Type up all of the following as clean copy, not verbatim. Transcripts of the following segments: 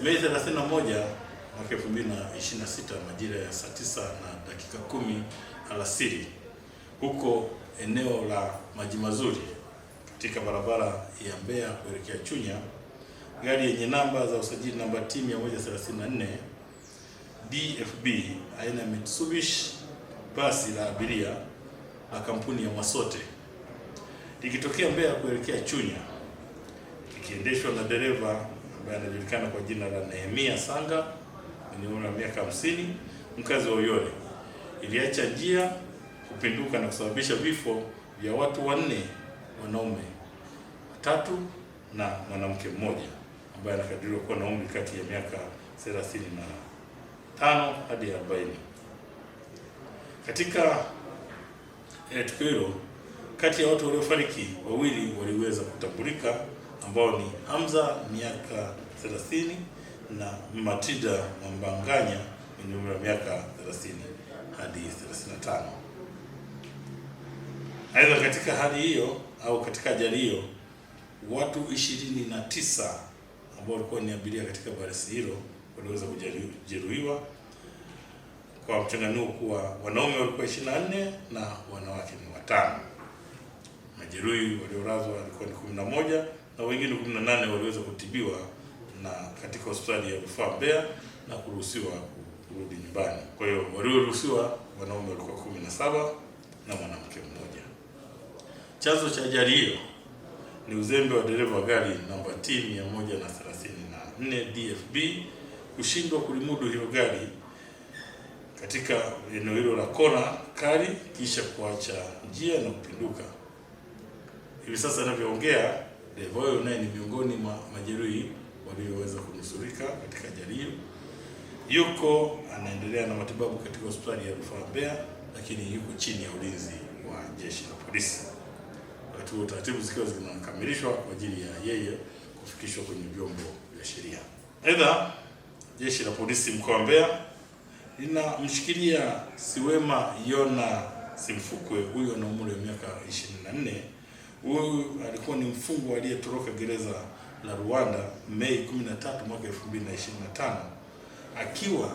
Mei 31 mwaka 2026 majira ya saa 9:10 alasiri huko eneo la Maji Mazuri katika barabara ya Mbeya kuelekea Chunya, gari yenye namba za usajili namba T 134 DFB aina ya Mitsubishi basi la abiria la kampuni ya Masote likitokea Mbeya kuelekea Chunya, ikiendeshwa na dereva ambaye anajulikana kwa jina la Nehemia Sanga mwenye umri wa miaka 50, mkazi wa Uyole, iliacha njia kupinduka na kusababisha vifo vya watu 4, wanaume 3 na mwanamke mmoja ambaye anakadiriwa kuwa na umri kati ya miaka 35 hadi 40. Katika tukio hilo, kati ya watu waliofariki, 2 waliweza kutambulika ambao ni Hamza miaka 30 na Matilda Mwambanganya mwenye umri wa miaka 30 hadi 35. Aidha, katika hali hiyo au katika ajali hiyo, watu 29 ambao walikuwa ni abiria katika basi hilo waliweza kujeruhiwa kwa mchanganuo kuwa wanaume walikuwa 24 na wanawake ni 5. Majeruhi waliolazwa walikuwa ni 11 na wengine 18 waliweza kutibiwa na katika hospitali ya Rufaa Mbeya na kuruhusiwa kurudi nyumbani. Kwa hiyo walioruhusiwa wanaume walikuwa 17 na mwanamke mmoja. Chanzo cha ajali hiyo ni uzembe wa dereva wa gari namba T 134 DFB kushindwa kulimudu hilo gari katika eneo hilo la kona kali kisha kuacha njia na kupinduka. Hivi sasa ninavyoongea, dereva huyo naye ni miongoni mwa majeruhi walioweza kunusurika katika ajali hiyo. Yuko anaendelea na matibabu katika hospitali ya Rufaa Mbeya, lakini yuko chini ya ulinzi wa jeshi la polisi. Wakati huo taratibu zikiwa zinakamilishwa kwa ajili ya yeye kufikishwa kwenye vyombo vya sheria. Aidha, jeshi la polisi mkoa wa Mbeya linamshikilia Siwema Yona Simfukwe, huyo ana umri wa miaka 24. Huyu alikuwa ni mfungwa aliyetoroka gereza la Rwanda Mei 13 mwaka 2025. Akiwa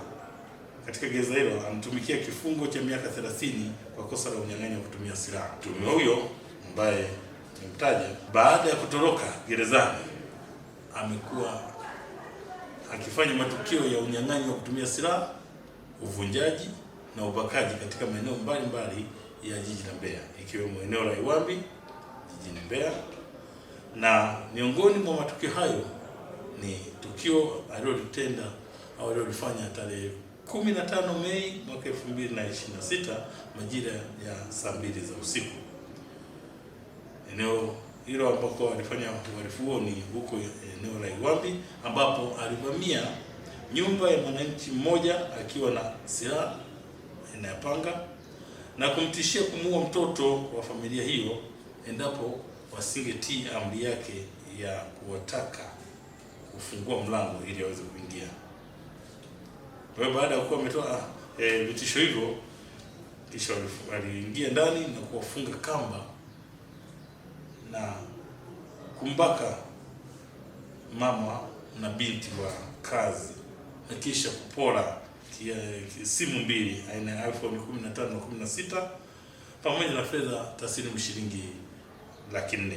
katika gereza hilo anatumikia kifungo cha miaka 30 kwa kosa la unyang'anyi wa kutumia silaha. Mtuhumiwa huyo ambaye nimemtaja, baada ya kutoroka gerezani amekuwa akifanya matukio ya unyang'anyi wa kutumia silaha, uvunjaji na ubakaji katika maeneo mbalimbali ya jiji la Mbeya, ikiwemo eneo la Iwambi jijini Mbeya. Na miongoni mwa matukio hayo ni tukio alilotenda au alilofanya tarehe 15 Mei mwaka 2026 majira ya saa 2 za usiku. Eneo hilo ambako alifanya uhalifu huo ni huko eneo la Iwambi, ambapo alivamia nyumba ya mwananchi mmoja akiwa na silaha aina ya panga na kumtishia kumuua mtoto wa familia hiyo endapo wasingetii amri yake ya kuwataka kufungua mlango ili aweze kuingia. Kwa hiyo baada ya kuwa ametoa vitisho hivyo, kisha aliingia ndani na kuwafunga kamba na kumbaka mama na binti wa kazi na kisha kupora simu 2 aina ya iPhone 15 na 16 pamoja na fedha taslimu shilingi 400,000.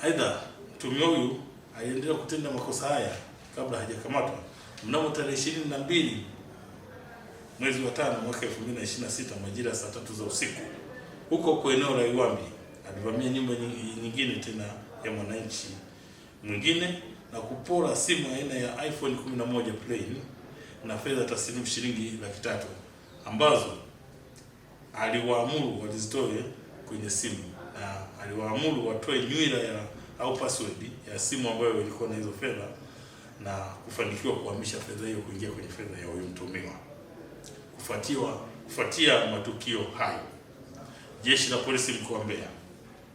Aidha, mtuhumiwa huyu aliendelea kutenda makosa haya kabla hajakamatwa. Mnamo tarehe 22 mwezi wa 5 mwaka 2026 majira saa 3 za usiku huko kwa eneo la Iwambi alivamia nyumba nyingine tena ya mwananchi mwingine na kupora simu aina ya iPhone 11 plain na fedha taslimu shilingi 300,000 ambazo aliwaamuru walizitoe kwenye simu na aliwaamuru watoe nywila au password ya simu ambayo ilikuwa na hizo fedha na kufanikiwa kuhamisha fedha hiyo kuingia kwenye fedha ya huyo mtuhumiwa. Kufuatia matukio hayo, jeshi la polisi mkoa wa Mbeya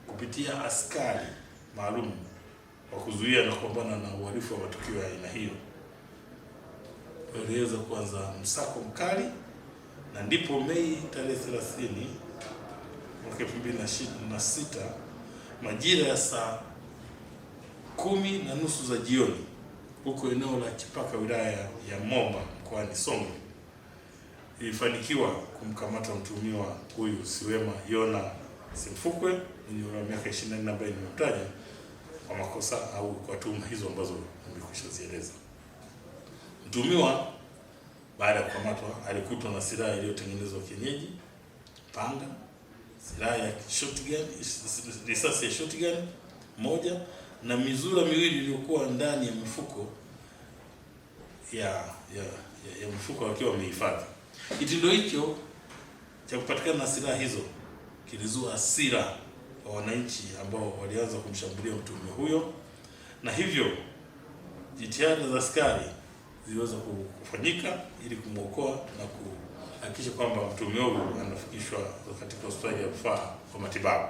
kupitia askari maalum wa kuzuia na kupambana na uhalifu wa matukio ya aina hiyo waliweza kuanza msako mkali, na ndipo Mei tarehe 30 mwaka 2026 majira ya saa 10:30 za jioni huko eneo la Chipaka wilaya ya Momba mkoani Songwe ilifanikiwa kumkamata mtuhumiwa huyu Siwema Yona Simfukwe mwenye umri wa miaka 24 ambaye nimemtaja kwa makosa au kwa tuhuma hizo ambazo nimekwisha zieleza. Mtuhumiwa baada ya kukamatwa alikutwa na silaha iliyotengenezwa kienyeji, panga, silaha ya shotgun, risasi ya shotgun moja na mizura miwili iliyokuwa ndani ya mifuko ya mifuko wakiwa wamehifadhi. Kitendo hicho cha kupatikana na silaha hizo kilizua hasira kwa wananchi ambao walianza kumshambulia mtuhumiwa huyo, na hivyo jitihada za askari ziliweza kufanyika ili kumwokoa na kuhakikisha kwamba mtuhumiwa huyo anafikishwa katika hospitali ya rufaa kwa matibabu.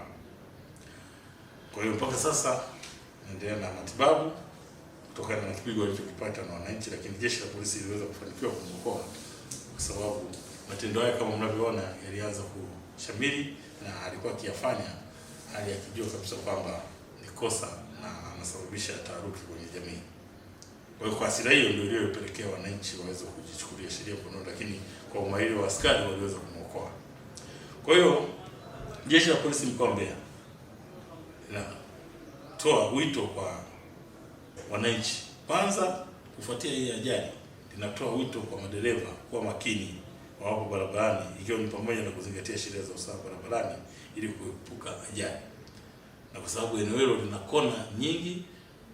Kwa hiyo mpaka sasa naendelea na matibabu kutokana na kipigo alichokipata na wananchi, lakini jeshi la polisi liliweza kufanikiwa kumwokoa kwa sababu matendo haya kama mnavyoona yalianza kushamiri na alikuwa akiyafanya hali akijua kabisa kwamba ni kosa na anasababisha taharuki kwenye jamii. Kwa hiyo kwa hasira hiyo ndio iliyopelekea wananchi waweze kujichukulia sheria mkononi, lakini kwa umahiri wa askari waliweza kumwokoa. Kwa hiyo jeshi la polisi mkoa wa Mbeya linatoa wito kwa wananchi. Kwanza, kufuatia hii ajali, linatoa wito kwa madereva kuwa makini wapo barabarani, ikiwa ni pamoja na kuzingatia sheria za usalama barabarani ili kuepuka ajali. Na kwa sababu eneo hilo lina kona nyingi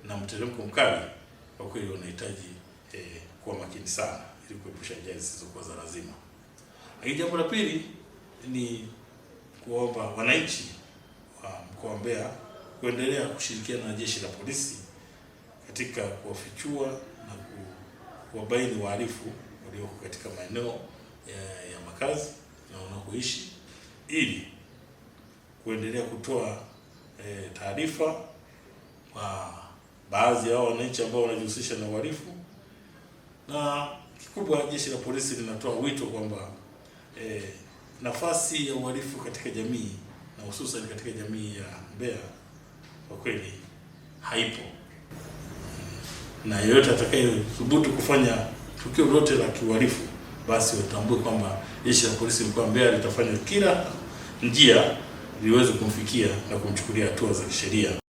na mteremko mkali, kwa kweli wanahitaji kuwa makini sana ili kuepusha ajali zisizokuwa za lazima. Lakini jambo la pili ni kuomba wananchi wa mkoa wa Mbeya kuendelea kushirikiana na jeshi la polisi katika kuwafichua na kuwabaini wahalifu walioko katika maeneo ya makazi na wanakoishi, ili kuendelea kutoa taarifa kwa baadhi ya wananchi ambao wanajihusisha na uhalifu. Na kikubwa, jeshi la polisi linatoa wito kwamba nafasi ya uhalifu katika jamii na hususan katika jamii ya Mbeya kwa kweli haipo, na yeyote atakayethubutu kufanya tukio lolote la kiuhalifu basi watambue kwamba jeshi la polisi mkoa wa Mbeya litafanya kila njia liweze kumfikia na kumchukulia hatua za kisheria.